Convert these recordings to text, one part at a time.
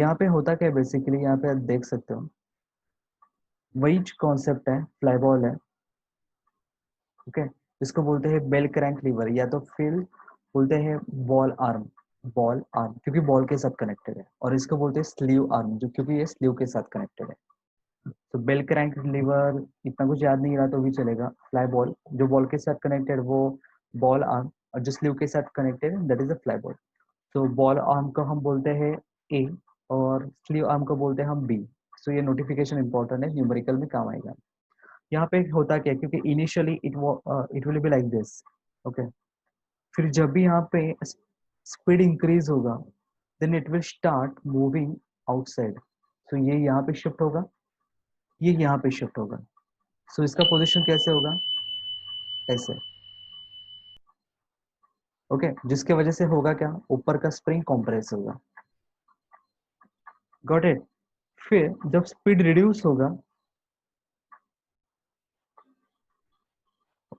यहाँ पे होता क्या है बेसिकली, यहाँ पे आप देख सकते हो वही कॉन्सेप्ट है, फ्लाई बॉल है। ओके, इसको बोलते हैं बेल क्रैंक लीवर, या तो फिर बोलते हैं बॉल आर्म। बॉल आर्म क्योंकि बॉल के साथ कनेक्टेड है, और इसको बोलते हैं स्लीव आर्म जो क्योंकि ये स्लीव के साथ कनेक्टेड है। तो बेल क्रैंक लीवर इतना कुछ याद नहीं रहा तो भी चलेगा। फ्लाई बॉल जो बॉल के साथ कनेक्टेड वो बॉल आर्म, और जो स्लीव के साथ कनेक्टेड है that is a fly ball. तो बॉल आर्म को हम बोलते हैं ए, और स्लीव आर्म को बोलते हैं हम बी। सो ये नोटिफिकेशन इंपॉर्टेंट है, न्यूमेरिकल में काम आएगा। यहाँ पे होता क्या है, क्योंकि initially it will be like this. Okay, फिर जब भी यहाँ पे स्पीड इंक्रीज होगा then it will start moving outside. So ये यहाँ पे शिफ्ट होगा, ये यहाँ पे शिफ्ट होगा। सो इसका पोजीशन कैसे होगा, ऐसे। ओके, जिसके वजह से होगा क्या, ऊपर का स्प्रिंग कॉम्प्रेस होगा। Got it. फिर जब स्पीड रिड्यूस होगा,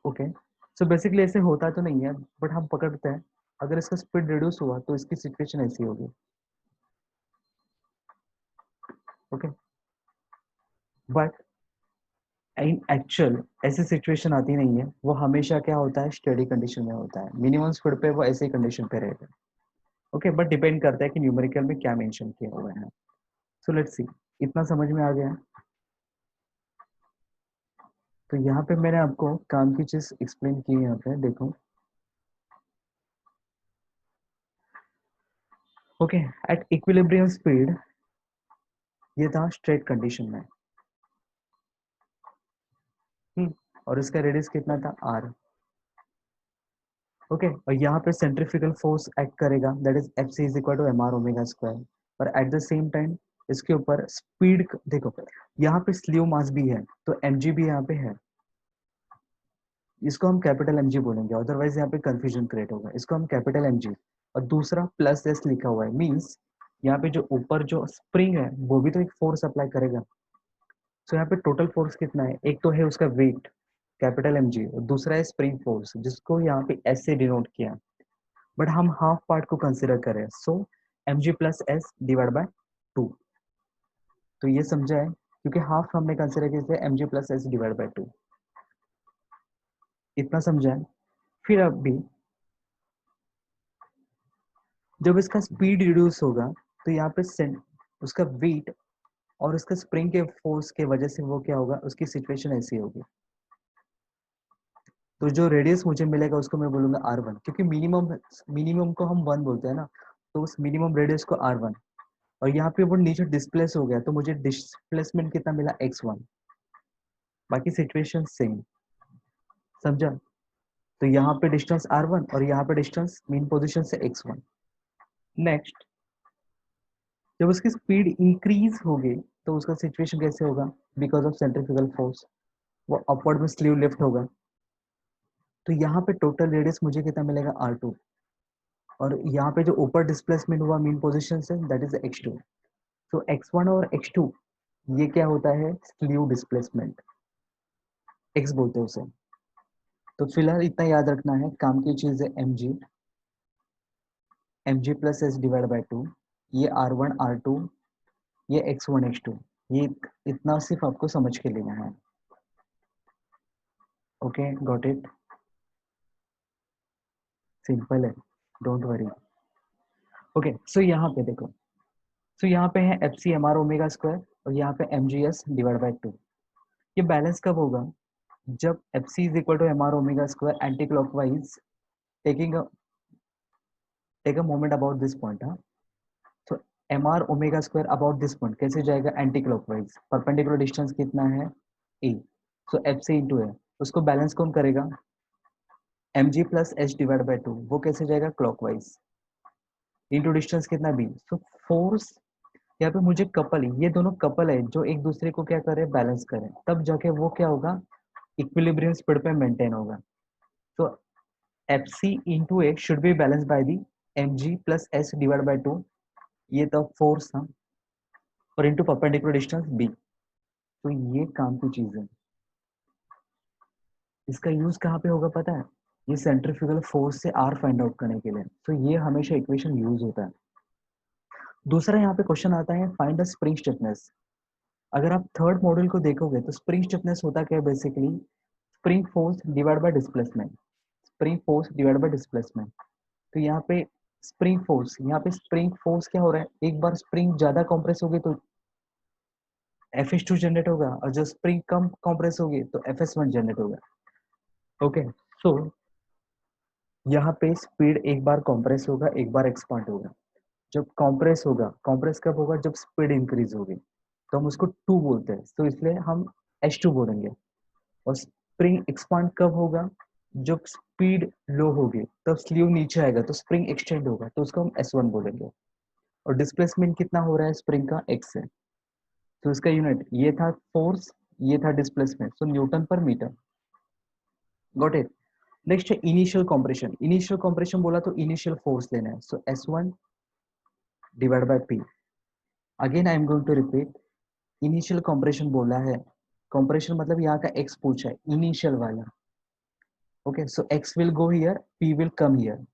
ओके, सो बेसिकली ऐसे होता तो नहीं है बट हम पकड़ते हैं। अगर इसका स्पीड रिड्यूस हुआ तो इसकी सिचुएशन ऐसी होगी। ओके, बट इन एक्चुअल ऐसी सिचुएशन आती नहीं है, वो हमेशा क्या होता है, स्टेडी कंडीशन में होता है। मिनिमम स्पीड पे वो ऐसी कंडीशन पे रहेगा। ओके, बट डिपेंड करता है कि न्यूमेरिकल में क्या मेंशन किया हुआ है। सो लेट्स सी, इतना समझ में आ गया। तो यहाँ पे मैंने आपको काम की चीज एक्सप्लेन की है। यहाँ पे देखो, ओके, एट इक्विलिब्रियम स्पीड ये था स्ट्रेट कंडीशन में। और इसका रेडियस कितना था, आर। ओके, और यहाँ पे सेंट्रीफ्यूगल फोर्स एक्ट करेगा that is F C is equal to M R omega square. और एट द सेम टाइम इसके ऊपर स्पीड देखो, यहाँ पे स्लीव मास भी है तो एम जी भी यहाँ पे है। इसको हम कैपिटल एम जी बोलेंगे, अदरवाइज यहाँ पे कंफ्यूजन क्रिएट होगा। इसको हम कैपिटल एम जी और दूसरा प्लस एस लिखा हुआ है, मीन्स यहाँ पे जो ऊपर जो स्प्रिंग है वो भी तो एक फोर्स अप्लाई करेगा। सो यहाँ पे टोटल फोर्स कितना है, एक तो है उसका वेट कैपिटल एम जी, और दूसरा है स्प्रिंग फोर्स जिसको यहाँ पे एस से डिनोट किया। बट हम हाफ पार्ट को कंसिडर करें, so M G plus S divide by 2। तो ये समझा है, क्योंकि हाफ हमने कंसिडर किया M G plus S divide by 2। इतना समझा है। फिर अब भी जब इसका स्पीड रिड्यूस होगा तो यहाँ पे उसका वेट और उसका स्प्रिंग के फोर्स के वजह से वो क्या होगा, उसकी सिचुएशन ऐसी होगी। तो जो रेडियस मुझे मिलेगा उसको मैं बोलूंगा R1, क्योंकि मिनिमम मिनिमम को हम 1 बोलते हैं ना। तो उस मिनिमम रेडियस को R1, और यहाँ पे वो नीचे डिस्प्लेस हो गया तो मुझे डिस्प्लेसमेंट कितना मिला, x1। बाकी सिचुएशन सेम, समझा। तो यहाँ पे डिस्टेंस R1 और यहाँ पे डिस्टेंस मीन पोजीशन से x1। नेक्स्ट, जब उसकी स्पीड इंक्रीज होगी तो उसका सिचुएशन कैसे होगा, बिकॉज ऑफ सेंट्रीफ्यूगल फोर्स वो अपवर्ड में स्लीव लिफ्ट होगा। तो यहाँ पे टोटल रेडियस मुझे कितना मिलेगा, R2। और यहाँ पे जो ऊपर डिस्प्लेसमेंट हुआ mean position say that is x2। तो x1 और x2 ये क्या होता है, स्लीव डिस्प्लेसमेंट, x बोलते हैं उसे। तो फिलहाल इतना याद रखना है, काम की चीज है M G plus S divide by 2, ये R1 R2, ये x1 x2। ये इतना सिर्फ आपको समझ के लेना है। ओके, गॉट इट, सिंपल है, डोंट वरी। ओके, सो यहाँ पे देखो, सो यहाँ पे है F C M R omega square और यहाँ पे M G S divide by 2। ये बैलेंस कब होगा, जब F C is equal to M R omega square anti clockwise taking take a moment about this point. हाँ, तो M R omega square about this point कैसे जाएगा, anti clockwise. Perpendicular distance कितना है, ए। सो एफ सी इंटू है, उसको balance कौन करेगा, M G plus H divide by 2। वो कैसे जाएगा, क्लॉकवाइज, इंटू डिस्टेंस कितना बी। सो फोर्स यहाँ पे मुझे कपल, ये दोनों कपल है जो एक दूसरे को क्या करे, बैलेंस करें, तब जाके वो क्या होगा, इक्विलिब्रियम स्पीड पे मेंटेन होगा। तो F C into A should be balance by the M G plus S divide by 2, ये तो फोर्स था, और इंटू परपेंडिकुलर डिस्टेंस बी। तो ये काम की चीज है। इसका यूज कहाँ पे होगा पता है, ये सेंट्रीफ्यूगल फोर्स से आर फाइंड आउट करने के लिए। तो ये हमेशा इक्वेशन यूज होता है। दूसरा यहाँ पे क्वेश्चन आता है फाइंड द स्प्रिंग स्टिफनेस। अगर आप थर्ड मॉड्यूल को देखोगे तो स्प्रिंग स्टिफनेस होता क्या है basically, spring force divide by displacement, spring force divide by displacement. तो यहाँ पे स्प्रिंग फोर्स क्या हो रहा है, एक बार स्प्रिंग ज्यादा कंप्रेस होगी तो F(2) जनरेट होगा, और जब स्प्रिंग कम कंप्रेस होगी तो F(1) जनरेट होगा। ओके, सो यहाँ पे स्पीड एक बार कंप्रेस होगा, एक बार एक्सपांड होगा। जब कंप्रेस होगा, कंप्रेस कब होगा, जब स्पीड इंक्रीज होगी, तो हम उसको 2 बोलते हैं, तो इसलिए हम H2 बोलेंगे। और स्प्रिंग एक्सपांड कब होगा, जब स्पीड लो होगी, तब स्लीव नीचे आएगा तो स्प्रिंग एक्सटेंड होगा, तो उसको हम S1 बोलेंगे। और डिस्प्लेसमेंट कितना हो रहा है स्प्रिंग का, x है, तो इसका यूनिट ये था फोर्स, ये था displacement, so newton per metre. Got it. Next है इनिशियल कंप्रेशन। इनिशियल कंप्रेशन बोला तो इनिशियल फोर्स लेना है, so S1 divide by P। Again I am going to repeat, initial compression बोला है, कंप्रेशन मतलब यहाँ का x पूछा है, इनिशियल वाला। Okay, so x will go here, p will come here,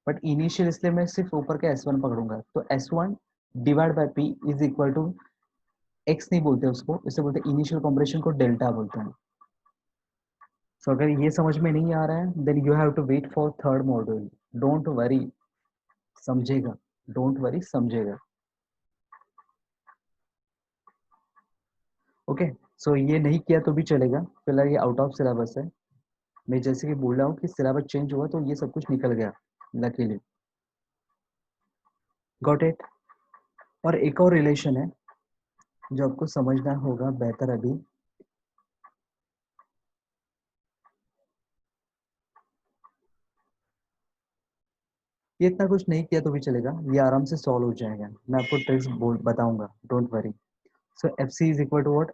but initial इसलिए मैं सिर्फ ऊपर का S1 पकड़ूंगा, तो S1 divide by P is equal to, x नहीं बोलते उसको, इसे बोलते हैं इनिशियल कंप्रेशन को डेल्टा बोलते हैं। सो अगर ये समझ में नहीं आ रहा है then you have to wait for third module. Don't worry, समझेगा, डोंट वरी, समझेगा। ओके, सो ये नहीं किया तो भी चलेगा, फिलहाल ये आउट ऑफ सिलेबस है। मैं जैसे कि बोल रहा हूँ कि सिलेबस चेंज हुआ तो ये सब कुछ निकल गया लकीली। Got it. और एक और रिलेशन है जो आपको समझना होगा बेहतर अभी। ये इतना कुछ नहीं किया तो भी चलेगा, ये आराम से सॉल्व हो जाएगा, मैं आपको ट्रिक्स बोल बताऊंगा, don't worry. So F C is equal to what,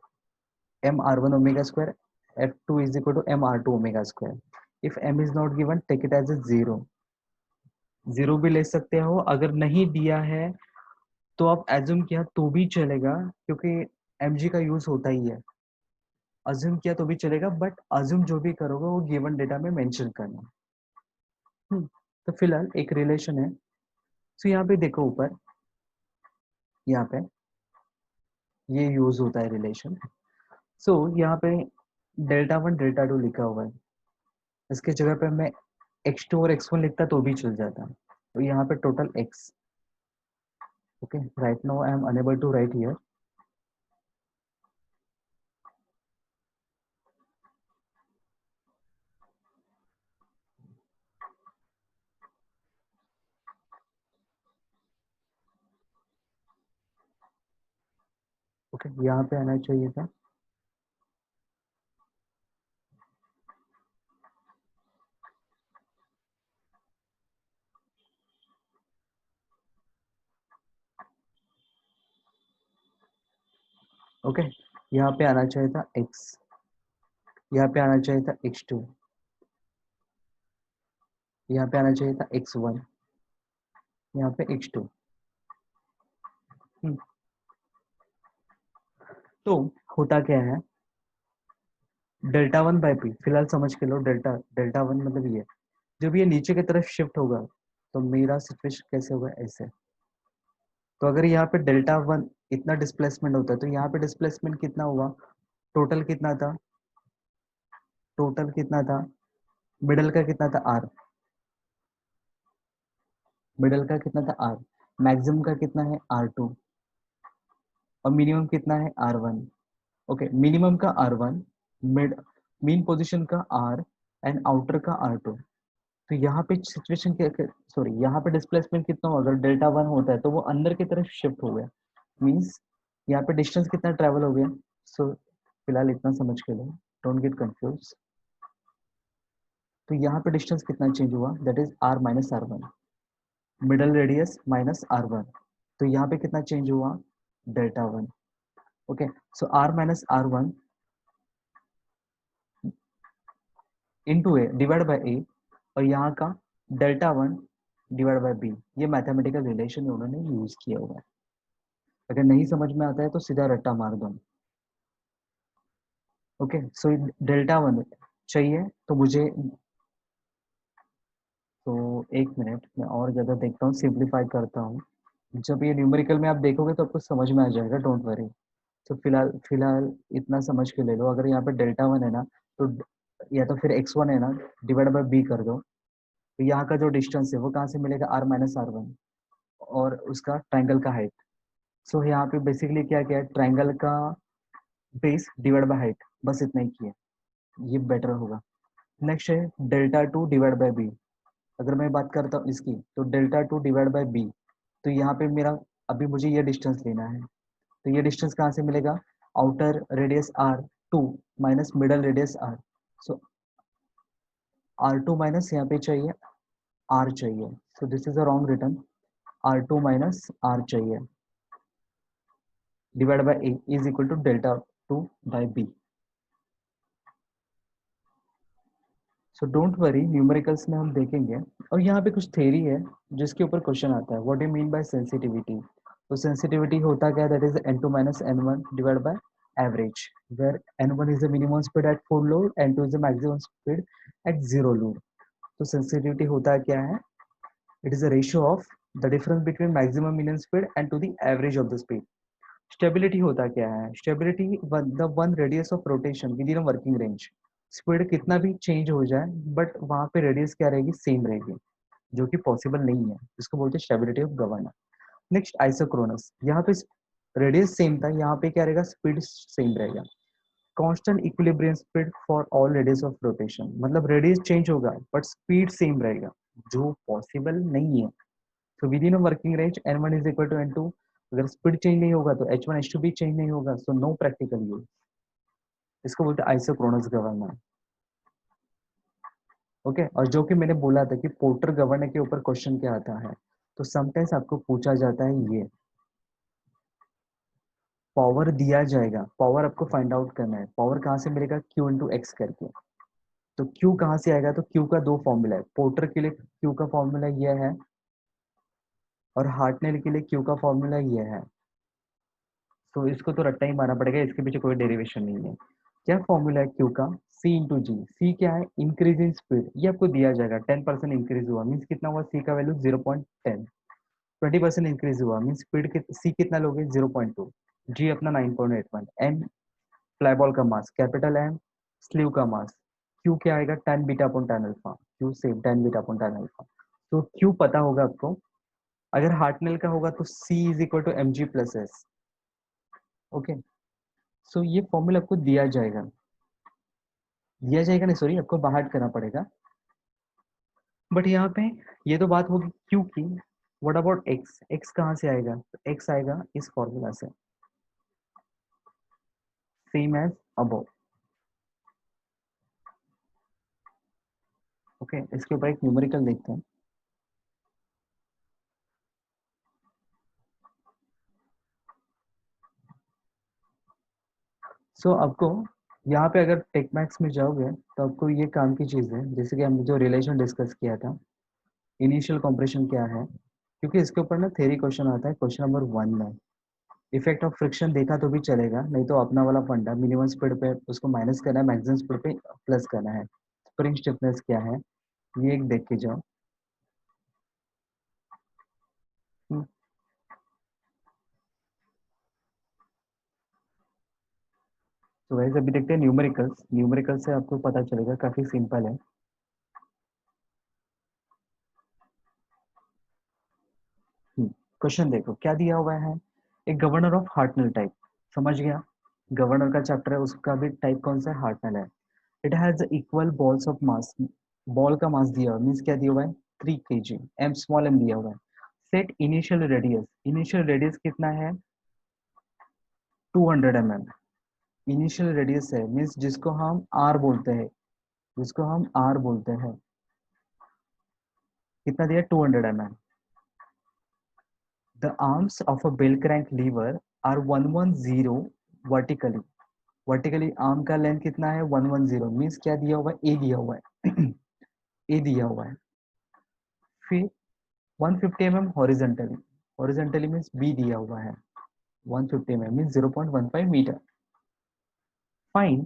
M R one omega square, F two is equal to M R two omega square. If M is not given take it as a zero, zero भी ले सकते हो, अगर नहीं दिया है तो आप एज्यूम किया तो भी चलेगा, क्योंकि एम जी का यूज होता ही है। अज्यूम किया तो भी चलेगा, बट अज्यूम जो भी करोगे वो गिवन डेटा में मेंशन करना। तो फिलहाल एक रिलेशन है, सो यहाँ पे देखो ऊपर, यहाँ पे ये यूज होता है रिलेशन। सो यहाँ पे डेल्टा वन डेल्टा टू लिखा हुआ है, इसके जगह पे मैं x2 और x1 लिखता तो भी चल जाता। तो यहाँ पे total x। Okay, right now I am unable to write here. Okay, यहाँ पे आना चाहिए था। ओके, यहाँ पे आना चाहिए था x, यहाँ पे आना चाहिए था x2, यहाँ पे आना चाहिए था x1, यहाँ पे x2। तो होता क्या है, डेल्टा वन बाई पी फिलहाल समझ के लो, डेल्टा डेल्टा वन मतलब ये, जब ये नीचे की तरफ शिफ्ट होगा तो मेरा सिचुएशन कैसे होगा, ऐसे। तो अगर यहाँ पे डेल्टा वन इतना डिस्प्लेसमेंट होता है तो यहाँ पे डिस्प्लेसमेंट कितना हुआ, टोटल कितना था, टोटल कितना था, मिडल का कितना था आर, मिडल का कितना था आर, मैक्सिमम का कितना है R2, और मिनिमम कितना है R1। ओके, मिनिमम का R1, मिड मीन पोजीशन का R, एंड आउटर का R2। तो यहाँ पे सिचुएशन क्या, सॉरी यहाँ पे डिस्प्लेसमेंट कितना हो, अगर डेल्टा वन होता है तो वो अंदर की तरफ शिफ्ट हो गया, मीन्स यहाँ पे डिस्टेंस कितना ट्रेवल हो गया। सो फिलहाल इतना समझ के लो, डोंट गेट कंफ्यूज। तो यहाँ पे डिस्टेंस कितना चेंज हुआ, that is R minus R1, middle radius minus R1। तो यहाँ पे कितना चेंज हुआ, delta one. Okay, so R minus R1 into a divide by a, और यहाँ का delta one divide by B, ये मैथमेटिकल रिलेशन उन्होंने यूज किया हुआ है। अगर नहीं समझ में आता है तो सीधा रट्टा मार दो। ओके, सो डेल्टा वन चाहिए तो मुझे, तो एक मिनट मैं और ज़्यादा देखता हूँ, सिंप्लीफाई करता हूँ। जब ये न्यूमेरिकल में आप देखोगे तो आपको समझ में आ जाएगा, डोंट वरी। तो फिलहाल फिलहाल इतना समझ के ले लो। अगर यहाँ पे डेल्टा वन है ना, तो या तो फिर एक्स वन है ना, डिवाइड बाय बी कर दो। तो यहाँ का जो डिस्टेंस है वो कहाँ से मिलेगा, आर माइनस आर वन, और उसका ट्राइंगल का हाइट। सो यहाँ पे बेसिकली क्या किया है, ट्राइंगल का बेस डिवाइड बाय हाइट, बस इतना ही किया, ये बेटर होगा। नेक्स्ट है delta two divide by B. अगर मैं बात करता हूँ इसकी, तो delta two divide by B, तो यहाँ पे मेरा अभी मुझे ये डिस्टेंस लेना है। तो ये डिस्टेंस कहाँ से मिलेगा, outer radius R two minus middle radius R. So R two minus यहाँ पे चाहिए आर चाहिए, so this is a wrong return, R two minus R चाहिए, divide by A is equal to delta two by B. So don't worry, numericals में हम देखेंगे। और यहाँ पे कुछ थ्योरी है जिसके ऊपर क्वेश्चन आता है, what do you mean by sensitivity. तो सेंसिटिविटी होता क्या है, that is N two minus N one divide by average, where N one is the minimum speed at full load, N two is the maximum speed at zero load. तो sensitivity होता क्या है, it is a ratio of the difference between maximum minimum speed and to the average of the speed. Stability होता क्या है, stability the one radius of rotation with in working range. Speed कितना भी change हो जाए, but वहां पे radius क्या रहेगी, सेम रहेगी, जो कि पॉसिबल नहीं है, इसको बोलते हैं stability of governor. Next isochronous, यहाँ पे रेडियस सेम था, यहाँ पे क्या रहेगा, स्पीड सेम रहेगा। Constant equilibrium speed for all radius of rotation, मतलब रेडियस चेंज होगा बट स्पीड सेम रहेगा, जो पॉसिबल नहीं है। तो within a working range N one is equal to N two, अगर स्पीड चेंज नहीं होगा तो एच वन एच टू भी चेंज नहीं होगा, सो नो प्रैक्टिकल यूज। इसको बोलते हैं आइसोक्रोनस गवर्नर। ओके, और जो कि मैंने बोला था कि पोर्टर गवर्नर के ऊपर क्वेश्चन क्या आता है, तो समटाइम्स आपको पूछा जाता है ये पावर दिया जाएगा, पावर आपको फाइंड आउट करना है, पावर कहाँ से मिलेगा, क्यू इंटू एक्स करके। तो क्यू कहाँ से आएगा, तो क्यू का दो फॉर्मूला है, पोर्टर के लिए क्यू का फॉर्मूला ये है, और हार्टनेल के लिए क्यू का फॉर्मूला ये है। तो इसको तो रट्टा ही मारना पड़ेगा, इसके पीछे कोई डेरिवेशन नहीं है। क्या फॉर्मूला है क्यू का, सी इंटू जी। सी क्या है, इंक्रीज इन स्पीड, ये आपको दिया जाएगा, 10% इंक्रीज हुआ मीन्स कितना हुआ, सी का वैल्यू 0.10। 20% इंक्रीज हुआ मीन्स स्पीड सी कितना लोगे, 0.2। जी अपना 9.81। एम फ्लाईबॉल का मास, कैपिटल एम स्लीव का मास, क्यू क्या आएगा, tan beta upon tan alpha, Q same tan beta upon tan alpha. तो क्यू पता होगा आपको। अगर हार्टनेल का होगा तो C is equal to M G plus S. Okay, so ये फॉर्मूला आपको दिया जाएगा नहीं, सॉरी, आपको बाहर करना पड़ेगा। बट यहाँ पे ये तो बात होगी क्यू की। व्हाट अबाउट एक्स, एक्स कहाँ से आएगा, एक्स आएगा इस फॉर्मूला से, सेम एज अबव। ओके, इसके ऊपर एक न्यूमेरिकल देखते हैं। सो आपको यहाँ पे अगर टेक मैक्स में जाओगे तो आपको ये काम की चीज़ है, जैसे कि हमने जो रिलेशन डिस्कस किया था, इनिशियल कंप्रेशन क्या है, क्योंकि इसके ऊपर ना थ्योरी क्वेश्चन आता है क्वेश्चन नंबर वन में। इफेक्ट ऑफ फ्रिक्शन देखा तो भी चलेगा, नहीं तो अपना वाला फंडा मिनिमम स्पीड पे उसको माइनस करना है, मैक्सिमम स्पीड पे प्लस करना है। स्प्रिंग स्टिफनेस क्या है, ये एक देख के जाओ। हम्म, तो वैसे अभी देखते हैं न्यूमेरिकल्स, न्यूमेरिकल से आपको पता चलेगा, काफी सिंपल है। क्वेश्चन देखो क्या दिया हुआ है, एक गवर्नर ऑफ हार्टनल टाइप, समझ गया, गवर्नर का चैप्टर है, उसका भी टाइप कौन सा है, हार्टनल है। It has equal balls of mass, ball का मास दिया हुआ मीन्स क्या दिया हुआ है, 3 kg, एम स्मॉल एम दिया हुआ है। Set initial radius, initial radius कितना है, 200 mm। इनिशियल रेडियस है मीन्स जिसको हम आर बोलते हैं, जिसको हम आर बोलते हैं, कितना दिया, 200 mm। The arms of a bell crank lever are 110 vertically, vertically arm का लेंथ कितना है, 110 मीन्स क्या दिया हुआ है, ए दिया हुआ है ए दिया हुआ है। फिर 150 mm horizontally, horizontally means B दिया हुआ है, 150 mm means 0.15 metre. Find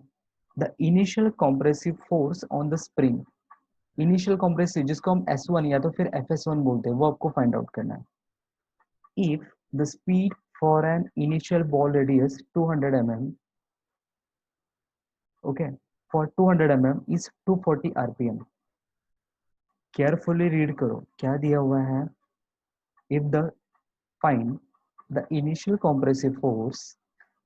the initial compressive force on the spring, initial compressive जिसको हम S1 या तो फिर FS1 बोलते हैं, वो आपको फाइंड आउट करना है। if the speed for an initial ball radius 200 mm, okay, for 200 mm is 240 rpm. Carefully read करो क्या दिया हुआ है. if the find the initial compressive force,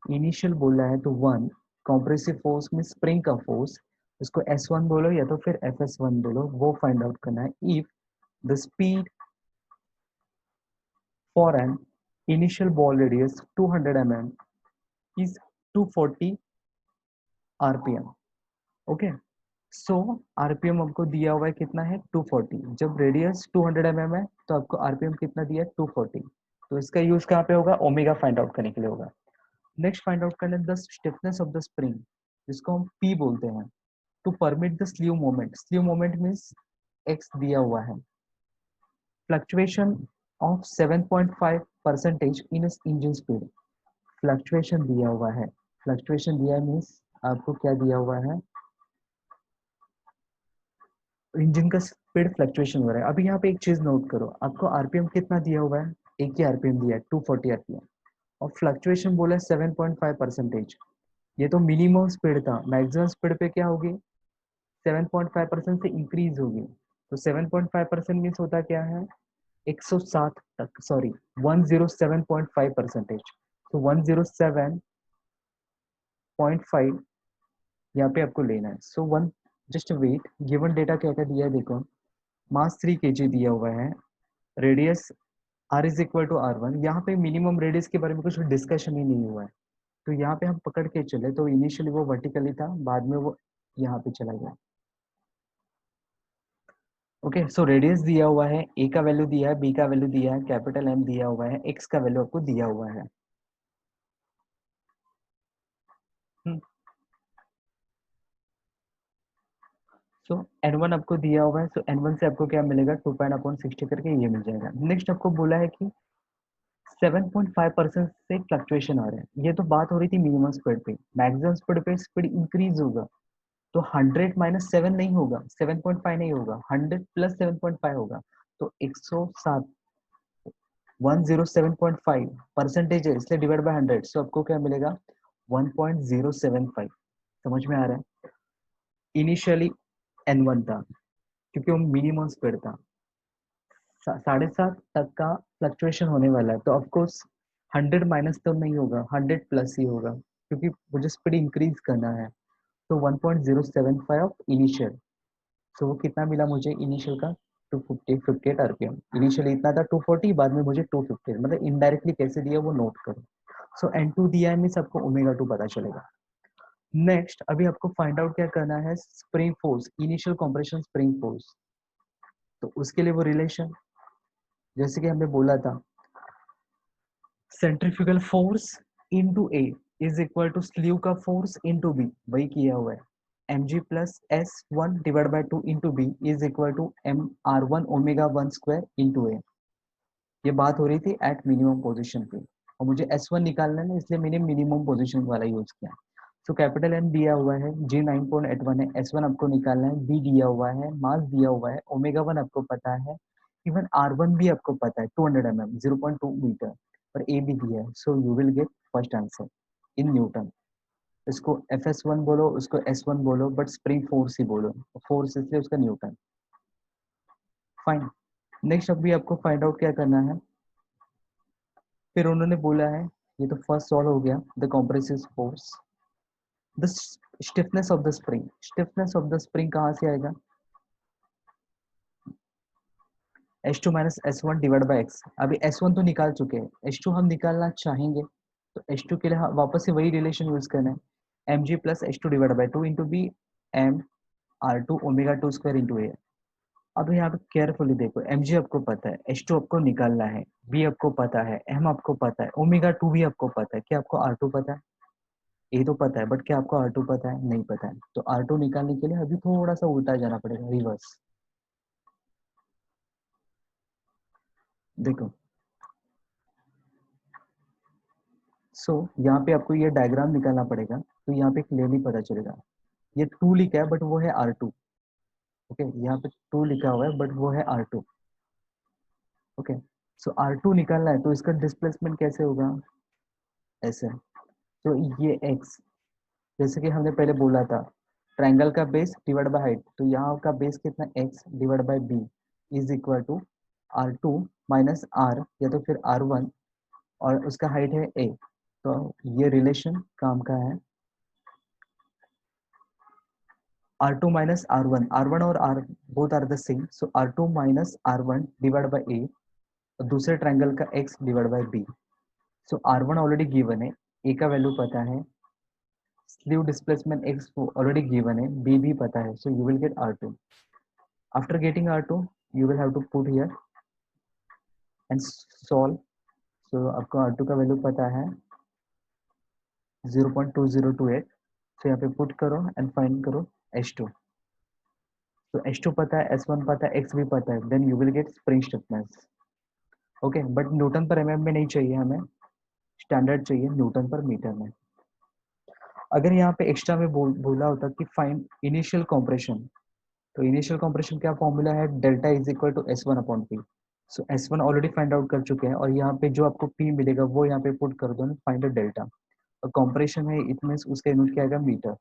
initial बोला है तो 1, कॉम्प्रेसिव फोर्स में स्प्रिंग का फोर्स, इसको S1 बोलो या तो फिर FS1 बोलो, वो फाइंड आउट करना है. If the speed for an initial ball radius 200 mm is 240 rpm. Okay, so RPM आपको दिया हुआ है कितना है 240. जब रेडियस 200 mm है तो आपको आरपीएम कितना दिया है 240. तो इसका यूज कहाँ पे होगा, ओमेगा फाइंड आउट करने के लिए होगा. नेक्स्ट फाइंड आउट करना है the stiffness of the spring, जिसको हम पी बोलते हैं, to permit the sleeve moment. Sleeve moment means X दिया हुआ है. Fluctuation of 7.5% in engine speed. Fluctuation दिया हुआ है, फ्लक्चुएशन दिया है मीन्स आपको क्या दिया हुआ है, इंजन का स्पीड फ्लक्चुएशन हो रहा है. अभी यहाँ पे एक चीज नोट करो, आपको आरपीएम कितना दिया हुआ है, एक ही आरपीएम दिया है 240 आरपीएम, और फ्लक्चुएशन बोला है 7.5%. ये तो मिनिमम स्पीड था, मैक्सिमम स्पीड पे क्या होगी 7.5% से इंक्रीज होगी. तो 7.5% मीन्स होता क्या है 107 तक, सॉरी 107.5%. तो 107.5 यहाँ पे आपको लेना है. So one just wait, given data क्या क्या दिया है देखो. मास 3 kg दिया हुआ है, radius r is equal to r1. यहाँ पे मिनिमम रेडियस के बारे में कुछ डिस्कशन ही नहीं हुआ है, तो यहाँ पे हम पकड़ के चले तो इनिशियली वो वर्टिकली था, बाद में वो यहाँ पे चला गया. ओके, सो रेडियस दिया हुआ है, ए का वैल्यू दिया है, बी का वैल्यू दिया है, कैपिटल एम दिया हुआ है, एक्स का वैल्यू आपको दिया हुआ है. सो n1 आपको दिया हुआ है, सो n1 से आपको क्या मिलेगा 2.60 करके ये मिल जाएगा. नेक्स्ट आपको बोला है कि 7.5% से फ्लक्चुएशन आ रहा है. ये तो बात हो रही थी मिनिमम स्पीड पे, मैक्सिमम स्पीड पे स्पीड इंक्रीज होगा तो 100 माइनस 7 नहीं होगा, 7.5 नहीं होगा, 100 प्लस 7.5 होगा. तो 107, 107.5 परसेंटेज है इसलिए डिवाइड बाय 100, सो आपको क्या मिलेगा 1.075. समझ में आ रहा है. इनिशियली n1 था क्योंकि वो मिनिमम स्पीड था, 7.5 तक का फ्लक्चुएशन होने वाला है, तो ऑफकोर्स 100 माइनस तो नहीं होगा, 100 प्लस ही होगा क्योंकि मुझे स्पीड इंक्रीज करना है. तो 1.075 ऑफ इनिशियल, सो वो कितना मिला मुझे इनिशियल का 258 आरपीएम. इनिशियली इतना था 240, बाद में मुझे 250, मतलब इनडायरेक्टली कैसे दिया वो नोट करो. सो n2 दिया है मीन्स आपको ओमेगा 2 पता चलेगा. नेक्स्ट अभी आपको फाइंड आउट क्या करना है, spring force, initial compression spring force. तो उसके लिए वो रिलेशन जैसे कि हमने बोला था, centrifugal force into A is equal to sleeve का फोर्स इनटू बी, वही किया हुआ है. mg plus s1 divide by 2 into B is equal to M R one omega 1 square into A. ये बात हो रही थी एट मिनिमम पोजीशन पे, और मुझे S1 निकालना है इसलिए मैंने मिनिमम पोजीशन वाला यूज किया. सो कैपिटल M दिया हुआ है, G 9.81 है, S1 आपको निकालना है, B दिया हुआ है, मास दिया हुआ है, ओमेगा 1 आपको पता है, इवन R1 भी आपको पता है 200 mm 0.2 मीटर, और A भी दिया है. So you will get first answer in newton. इसको FS1 बोलो, उसको S1 बोलो, बट स्प्रिंग फोर्स ही बोलो, फोर्स इसलिए उसका न्यूटन. फाइन. नेक्स्ट अभी आपको फाइंड आउट क्या करना है, फिर उन्होंने बोला है, ये तो फर्स्ट सॉल्व हो गया, the compressive force, the stiffness of the spring. Stiffness of the spring कहाँ से आएगा, H2 minus S1 divide by x. अभी S1 तो निकाल चुके हैं, H2 हम निकालना चाहेंगे तो H2 के लिए वापस से वही रिलेशन यूज करना है, mg plus H2 divide by 2 into B M R2 omega 2 square into A. अब यहाँ पे केयरफुली देखो, mg आपको पता है, H2 आपको निकालना है, b आपको पता है, m आपको पता है, ओमेगा 2 भी आपको पता है. क्या आपको R2 पता है, ए तो पता है, बट क्या आपको R2 पता है, नहीं पता है. तो R2 निकालने के लिए अभी थोड़ा सा उल्टा जाना पड़ेगा, रिवर्स. देखो, सो यहाँ पे आपको ये डायग्राम निकालना पड़ेगा, तो यहाँ पे क्लियरली पता चलेगा. ये 2 लिखा है बट वो है R2. ओके, यहाँ पे 2 लिखा हुआ है बट वो है R2. ओके, सो R2 निकालना है तो इसका डिस्प्लेसमेंट कैसे होगा, ऐसे। तो ये x, जैसे कि हमने पहले बोला था ट्रायंगल का बेस डिवाइड बाय हाइट, तो यहाँ का बेस कितना x divide by b is equal to R2 minus r या तो फिर R1, और उसका हाइट है a। तो ये रिलेशन काम का है R2 माइनस R1, R1 और R both are the same, so R2 minus R1 divide by a, और दूसरे ट्रायंगल का x divide by b। So R1 already given है, a का वैल्यू पता है, sleeve displacement x already given है, b भी पता है, so you will get R2. After getting R2 you will have to put here and solve. So आपको R2 का वैल्यू पता है 0.2028, so यहाँ पे पुट करो एंड फाइंड करो H2. तो H2 पता है, S1 पता है, X भी पता है, then you will get spring stiffness. Okay, but newton per mm में नहीं चाहिए हमें, स्टैंडर्ड चाहिए न्यूटन पर मीटर में। अगर यहाँ पे एक्स्ट्रा में बोला होता कि फाइंड इनिशियल कॉम्प्रेशन, तो इनिशियल कॉम्प्रेशन क्या फॉर्मूला है, delta is equal to S1 upon P। So S1 already find out कर चुके हैं, और यहाँ पे जो आपको P मिलेगा वो यहाँ पे पुट कर दो, फाइंड द डेल्टा, और कॉम्प्रेशन है इतने उसका यूनिट क्या आएगा, मीटर।